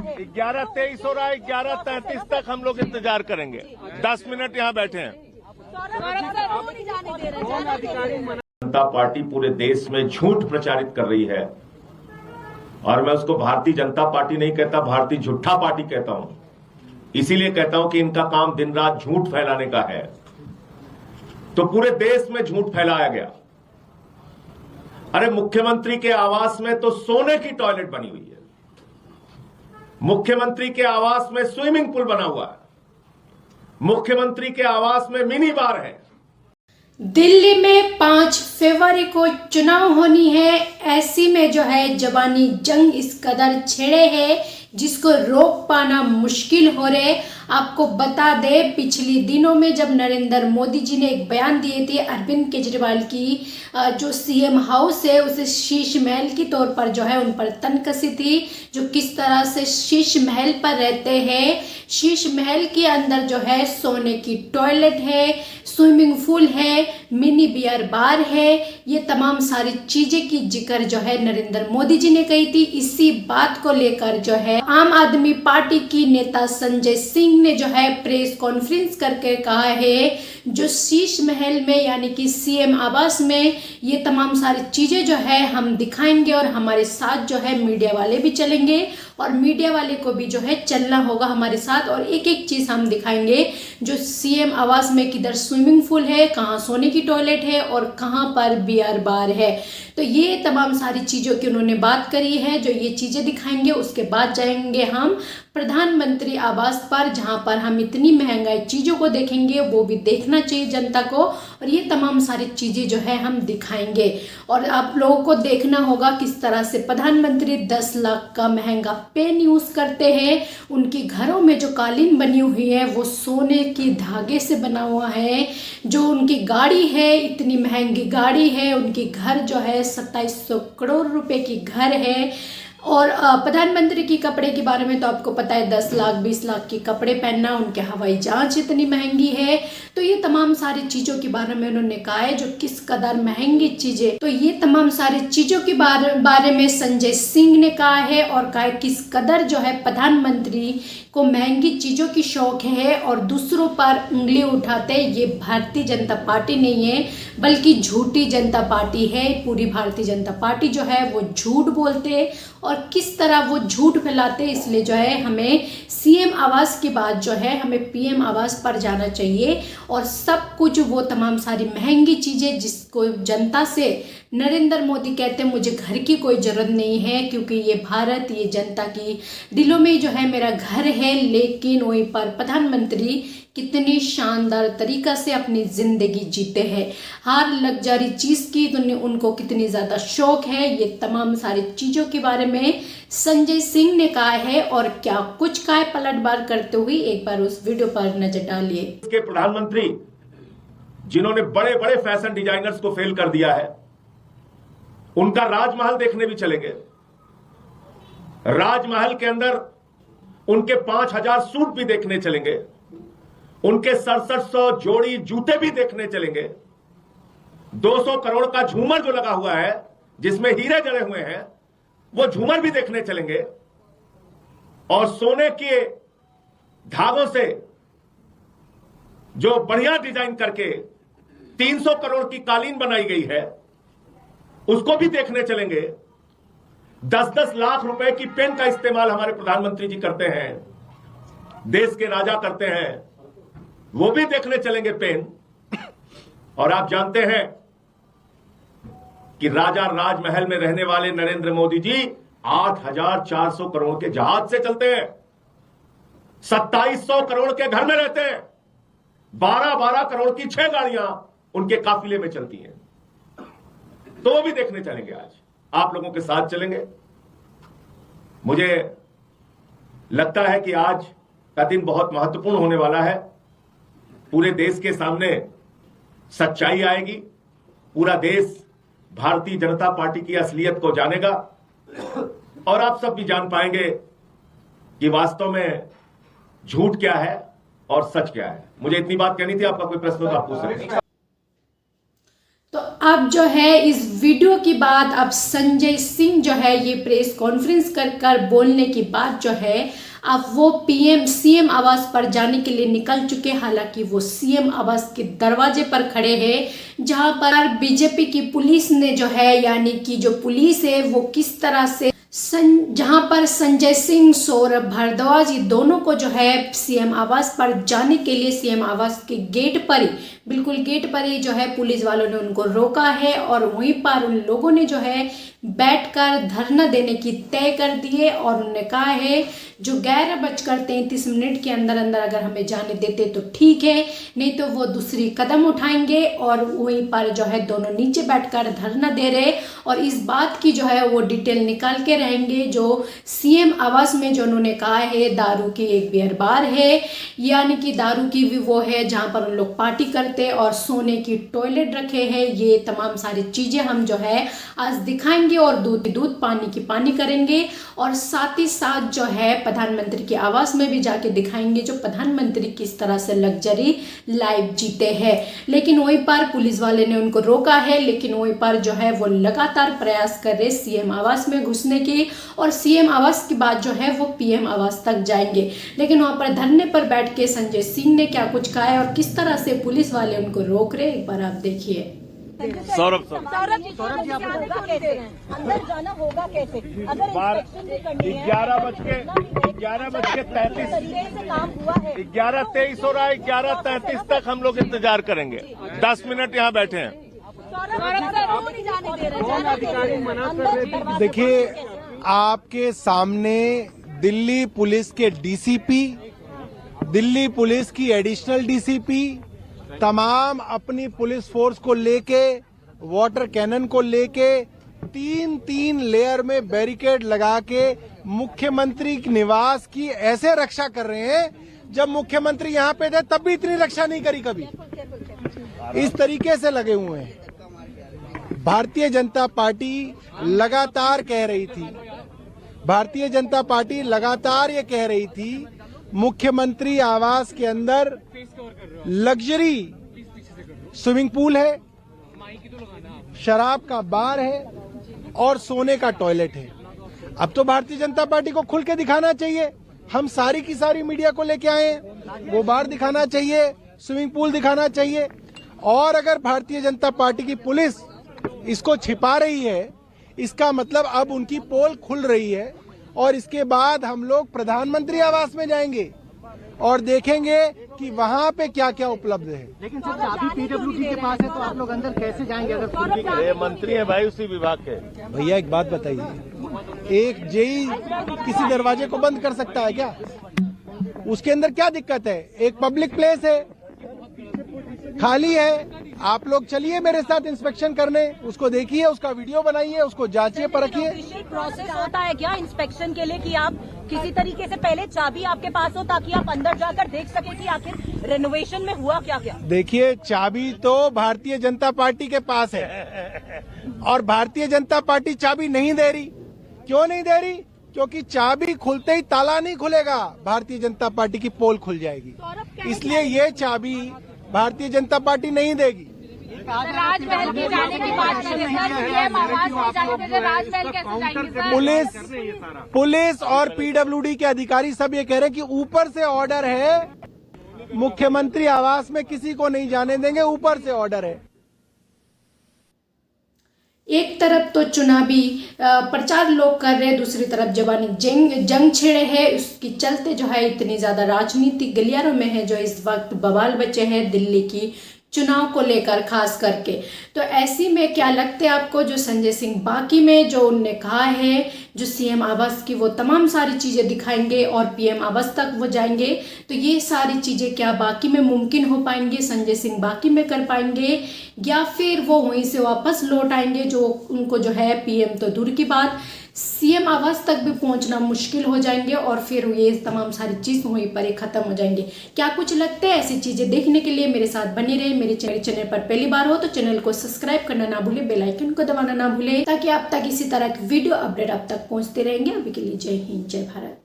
11:23 हो रहा है, 11:33 तक हम लोग इंतजार करेंगे। 10 मिनट यहाँ बैठे हैं। जनता पार्टी पूरे देश में झूठ प्रचारित कर रही है और मैं उसको भारतीय जनता पार्टी नहीं कहता, भारतीय झूठा पार्टी कहता हूं। इसीलिए कहता हूं कि इनका काम दिन रात झूठ फैलाने का है। तो पूरे देश में झूठ फैलाया गया। अरे मुख्यमंत्री के आवास में तो सोने की टॉयलेट बनी हुई है, मुख्यमंत्री के आवास में स्विमिंग पूल बना हुआ है, मुख्यमंत्री के आवास में मिनी बार है। दिल्ली में 5 फरवरी को चुनाव होनी है। ऐसी में जो है जवानी जंग इस कदर छिड़े है जिसको रोक पाना मुश्किल हो रहे। आपको बता दे, पिछले दिनों में जब नरेंद्र मोदी जी ने एक बयान दिए थे अरविंद केजरीवाल की जो सीएम हाउस है उसे शीश महल की तौर पर जो है उन पर तनकसी थी, जो किस तरह से शीश महल पर रहते हैं। शीश महल के अंदर जो है सोने की टॉयलेट है, स्विमिंग पूल है, मिनी बियर बार है, ये तमाम सारी चीजें की जिक्र जो है नरेंद्र मोदी जी ने कही थी। इसी बात को लेकर जो है आम आदमी पार्टी की नेता संजय सिंह ने जो है प्रेस कॉन्फ्रेंस करके कहा है जो शीश महल में यानी कि सीएम आवास में ये तमाम सारी चीजें जो है हम दिखाएंगे और हमारे साथ जो है मीडिया वाले भी चलेंगे और मीडिया वाले को भी जो है चलना होगा हमारे साथ और एक एक चीज हम दिखाएंगे। जो सीएम आवास में किधर स्विमिंग पूल है, कहाँ सोने की टॉयलेट है और कहाँ पर बियर बार है। तो ये तमाम सारी चीजों की उन्होंने बात करी है, जो ये चीजें दिखाएंगे। उसके बाद जाएंगे हम प्रधानमंत्री आवास पर, जहां पर हम इतनी महंगाई चीजों को देखेंगे, वो भी देखना चाहिए जनता को, और ये तमाम सारी चीजें जो है हम दिखाएंगे। और आप लोगों को देखना होगा किस तरह से प्रधानमंत्री 10 लाख का महंगा पेन यूज करते हैं। उनकी घरों में जो कालीन बनी हुई है वो सोने की धागे से बना हुआ है। जो उनकी गाड़ी है, इतनी महंगी गाड़ी है, उनकी घर जो है 2700 करोड़ रुपए की घर है। और प्रधानमंत्री की कपड़े के बारे में तो आपको पता है 10 लाख 20 लाख के कपड़े पहनना, उनके हवाई जहाज इतनी महंगी है। तो ये तमाम सारी चीजों के बारे में उन्होंने कहा है जो किस कदर महंगी चीजें। तो ये तमाम सारी चीजों के बारे में संजय सिंह ने कहा है और कहा है किस कदर जो है प्रधानमंत्री को महंगी चीजों की शौक है और दूसरों पर उंगली उठाते। ये भारतीय जनता पार्टी नहीं है बल्कि झूठी जनता पार्टी है। पूरी भारतीय जनता पार्टी जो है वो झूठ बोलते और किस तरह वो झूठ फैलाते। इसलिए जो है हमें सीएम आवास के बाद जो है हमें पीएम आवास पर जाना चाहिए और सब कुछ वो तमाम सारी महंगी चीजें जिसको जनता से नरेंद्र मोदी कहते हैं मुझे घर की कोई जरूरत नहीं है क्योंकि ये भारत, ये जनता की दिलों में जो है मेरा घर है। लेकिन वहीं पर प्रधानमंत्री कितनी शानदार तरीका से अपनी जिंदगी जीते हैं। हर लग्जरी चीज की तो उनको कितनी ज्यादा शौक है। ये तमाम सारी चीजों के बारे में संजय सिंह ने कहा है और क्या कुछ कहा है पलटवार करते हुए एक बार उस वीडियो पर नजर डालिए। इसके प्रधानमंत्री जिन्होंने बड़े बड़े फैशन डिजाइनर्स को फेल कर दिया है, उनका राजमहल देखने भी चलेंगे। राजमहल के अंदर उनके 5000 सूट भी देखने चलेंगे, उनके 6700 जोड़ी जूते भी देखने चलेंगे। 200 करोड़ का झूमर जो लगा हुआ है जिसमें हीरे जड़े हुए हैं वो झूमर भी देखने चलेंगे। और सोने के धागों से जो बढ़िया डिजाइन करके 300 करोड़ की कालीन बनाई गई है उसको भी देखने चलेंगे। 10-10 लाख रुपए की पेन का इस्तेमाल हमारे प्रधानमंत्री जी करते हैं, देश के राजा करते हैं, वो भी देखने चलेंगे पेन। और आप जानते हैं कि राजा राजमहल में रहने वाले नरेंद्र मोदी जी 8400 करोड़ के जहाज से चलते हैं, 2700 करोड़ के घर में रहते हैं, 12-12 करोड़ की 6 गाड़ियां उनके काफिले में चलती हैं। तो वो भी देखने चलेंगे। आज आप लोगों के साथ चलेंगे। मुझे लगता है कि आज का दिन बहुत महत्वपूर्ण होने वाला है। पूरे देश के सामने सच्चाई आएगी, पूरा देश भारतीय जनता पार्टी की असलियत को जानेगा और आप सब भी जान पाएंगे कि वास्तव में झूठ क्या है और सच क्या है। मुझे इतनी बात कहनी थी। आपका कोई प्रश्न तो आप पूछ सकते हैं। तो अब जो है इस वीडियो की बात अब संजय सिंह जो है ये प्रेस कॉन्फ्रेंस कर बोलने की बात जो है अब वो सीएम आवास पर जाने के लिए निकल चुके। हालांकि वो सीएम आवास के दरवाजे पर खड़े हैं जहां पर बीजेपी की पुलिस ने जो है यानी कि जो पुलिस है वो किस तरह से जहां पर संजय सिंह सौरभ भारद्वाज ये दोनों को जो है सीएम आवास पर जाने के लिए सीएम आवास के गेट पर ही बिल्कुल गेट पर ही जो है पुलिस वालों ने उनको रोका है और वहीं पर उन लोगों ने जो है बैठकर धरना देने की तय कर दी है और उन्होंने कहा है जो 11:33 के अंदर अगर हमें जाने देते तो ठीक है, नहीं तो वो दूसरी कदम उठाएंगे। और वहीं पर जो है दोनों नीचे बैठकर धरना दे रहे और इस बात की जो है वो डिटेल निकाल के रहेंगे जो सीएम आवास में जो उन्होंने कहा है दारू की एक बियर बार है, यानी कि दारू की भी वो है जहाँ पर उन लोग पार्टी करते और सोने की टॉयलेट रखे हैं। ये तमाम सारी चीज़ें हम जो है आज दिखाएंगे और दूध पानी की पानी करेंगे और साथ ही साथ जो है प्रधानमंत्री के आवास में भी जाके दिखाएंगे जो प्रधानमंत्री किस तरह से लग्जरी लाइफ जीते हैं। लेकिन वहीं पर पुलिस वाले ने उनको रोका है, लेकिन वहीं पर जो है वो लगातार प्रयास कर रहे सीएम आवास में घुसने की और सीएम आवास के बाद जो है वो पीएम आवास तक जाएंगे। लेकिन वहां पर धरने पर बैठ के संजय सिंह ने क्या कुछ कहा है और किस तरह से पुलिस वाले उनको रोक रहे एक बार आप देखिए। सौरभ जी अंदर जाना होगा कैसे? अगर 11:33 काम हुआ है 11:23 हो रहा है, 11:33 तक हम लोग इंतजार करेंगे। 10 मिनट यहाँ बैठे हैं। देखिए, आपके सामने दिल्ली पुलिस के डीसीपी, दिल्ली पुलिस की एडिशनल डीसीपी तमाम अपनी पुलिस फोर्स को लेके वाटर कैनन को लेके 3 लेयर में बैरिकेड लगा के मुख्यमंत्री निवास की ऐसे रक्षा कर रहे हैं जब मुख्यमंत्री यहाँ पे थे तब भी इतनी रक्षा नहीं करी कभी। इस तरीके से लगे हुए हैं। भारतीय जनता पार्टी लगातार कह रही थी, भारतीय जनता पार्टी लगातार ये कह रही थी मुख्यमंत्री आवास के अंदर लग्जरी स्विमिंग पूल है, शराब का बार है और सोने का टॉयलेट है। अब तो भारतीय जनता पार्टी को खुल के दिखाना चाहिए। हम सारी की सारी मीडिया को लेके आए हैं, वो बार दिखाना चाहिए, स्विमिंग पूल दिखाना चाहिए। और अगर भारतीय जनता पार्टी की पुलिस इसको छिपा रही है, इसका मतलब अब उनकी पोल खुल रही है और इसके बाद हम लोग प्रधानमंत्री आवास में जाएंगे और देखेंगे कि वहाँ पे क्या क्या उपलब्ध है। लेकिन सर चाबी पीडब्ल्यूडी के पास है तो आप लोग अंदर कैसे जाएंगे? अगर ये मंत्री है भाई उसी विभाग के। भैया एक बात बताइए, एक जेई किसी दरवाजे को बंद कर सकता है क्या? उसके अंदर क्या दिक्कत है? एक पब्लिक प्लेस है, खाली है। आप लोग चलिए मेरे साथ इंस्पेक्शन करने, उसको देखिए, उसका वीडियो बनाइए, उसको जांचिए, परखिए। प्रोसेस होता है क्या इंस्पेक्शन के लिए कि आप किसी तरीके से पहले चाबी आपके पास हो ताकि आप अंदर जाकर देख सके कि आखिर रेनोवेशन में हुआ क्या क्या? देखिए, चाबी तो भारतीय जनता पार्टी के पास है और भारतीय जनता पार्टी चाबी नहीं दे रही। क्यों नहीं दे रही? क्योंकि चाबी खुलते ही ताला नहीं खुलेगा, भारतीय जनता पार्टी की पोल खुल जाएगी। इसलिए ये चाबी भारतीय जनता पार्टी नहीं देगी। राजमहल के जाने की बात कर रहे हैं, सीएम आवास में जाने के राजमहल कैसे जाएंगे सर? पुलिस और पीडब्ल्यूडी के अधिकारी सब ये कह रहे हैं कि ऊपर से ऑर्डर है, मुख्यमंत्री आवास में किसी को नहीं जाने देंगे, ऊपर से ऑर्डर है। एक तरफ तो चुनावी प्रचार लोग कर रहे हैं, दूसरी तरफ जबानी जंग छिड़े है। उसके चलते जो है इतनी ज्यादा राजनीतिक गलियारों में है जो इस वक्त बवाल बचे हैं दिल्ली की चुनाव को लेकर खास करके। तो ऐसी में क्या लगता है आपको जो संजय सिंह बाकी में जो उनने कहा है जो सीएम आवास की वो तमाम सारी चीज़ें दिखाएंगे और पीएम आवास तक वो जाएंगे, तो ये सारी चीज़ें क्या बाकी में मुमकिन हो पाएंगे, संजय सिंह बाकी में कर पाएंगे या फिर वो वहीं से वापस लौट आएंगे जो उनको जो है पीएम तो दूर की बात सीएम आवास तक भी पहुंचना मुश्किल हो जाएंगे और फिर ये तमाम सारी चीज़ वहीं पर ही खत्म हो जाएंगे। क्या कुछ लगता है? ऐसी चीज़ें देखने के लिए मेरे साथ बने रहे। मेरे चैनल पर पहली बार हो तो चैनल को सब्सक्राइब करना ना भूले, बेल आइकन को दबाना ना भूले ताकि आप तक इसी तरह की वीडियो अपडेट आप तक पहुंचते रहेंगे। अभी के लिए जय हिंद, जय भारत।